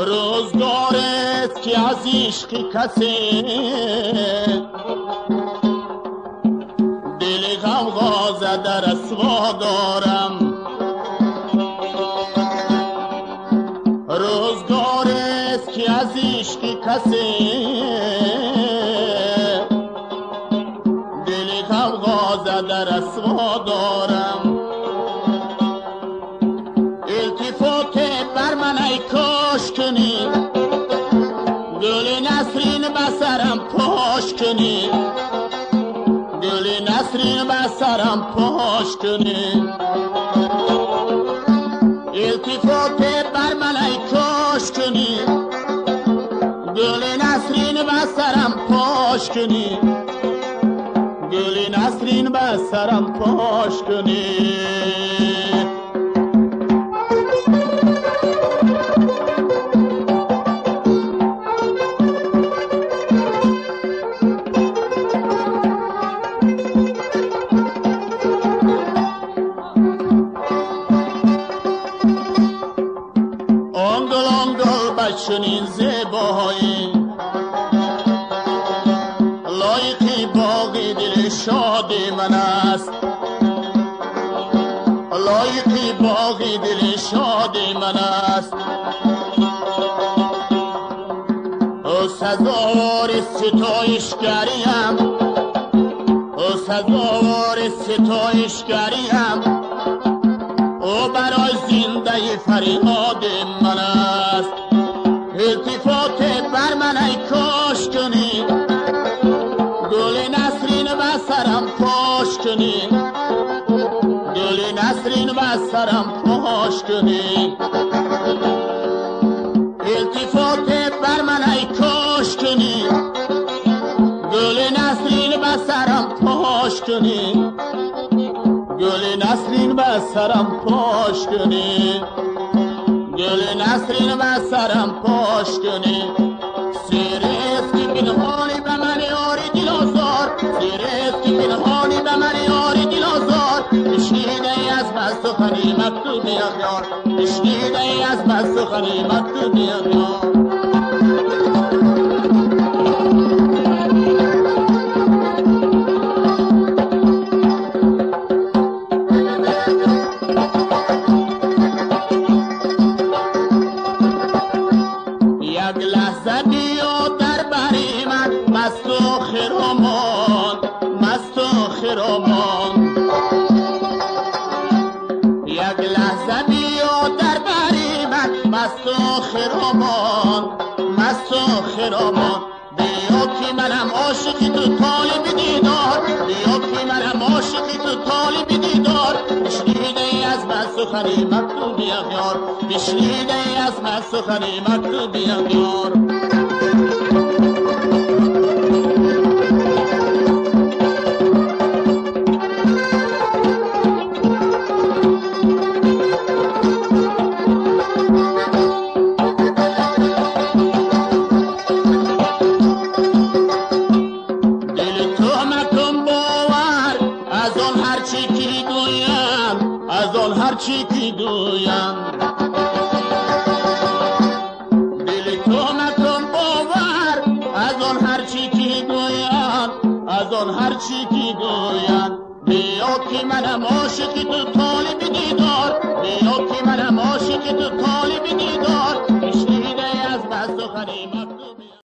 روزگارت که از عشق کسی دل غمغا زده رسوا دارم. روزگارت که از عشق کسی دل غمغا زده رسوا دارم. التفات بر من ای کاش کنی، گل نسرین بسرم پاش کنی، گل نسرین بسرم پاش کنی. التفات بر من ای کاش کنی، گل نسرین بسرم پاش کنی، گل نسرین بسرم پاش کنی. چنین زیبایی لایقی باغی دل شاد من است، لایقی باغی دل شاد من است. او سزاوار ستایشگریم، او سزاوار ستایشگریم، او برای زنده فریاد من است. التفات بر من ای کاش کنی، گل نسرین بسرم پاش کنی، گل نسرین بسرم پاش کنی. التفات بر من ای کاش کنی، گل نسرین بسرم پاش کنی، گل نسرین بسرم پاش کنی، گل نسرین بسرم پاش کنی. سیرت که پنهانی به من یاری دل آزار، سیرت که پنهانی به من یاری دل آزار. بشنیده ای از من سخنی مکتوبی اغیار، بشنیده ای از من سخنی مکتوبی اغیار. یک لحظه بیا در بری من مست و خرامان، مست و خرامان. بیا که منم عاشقی تو طالب دیدار، بیا که منم عاشقی تو طالب دیدار. بشنیده ای از من سخنی مکتوبی اغیار، بشنیده ای از من سخنی مکتوبی اغیار. هرچی که گویم دل تو مکن باور، از آن هرچی که گویم، از آن هرچی که گویم. بیا که منم عاشق تو طالب دیدار، بیا که منم عاشق تو طالب دیدار.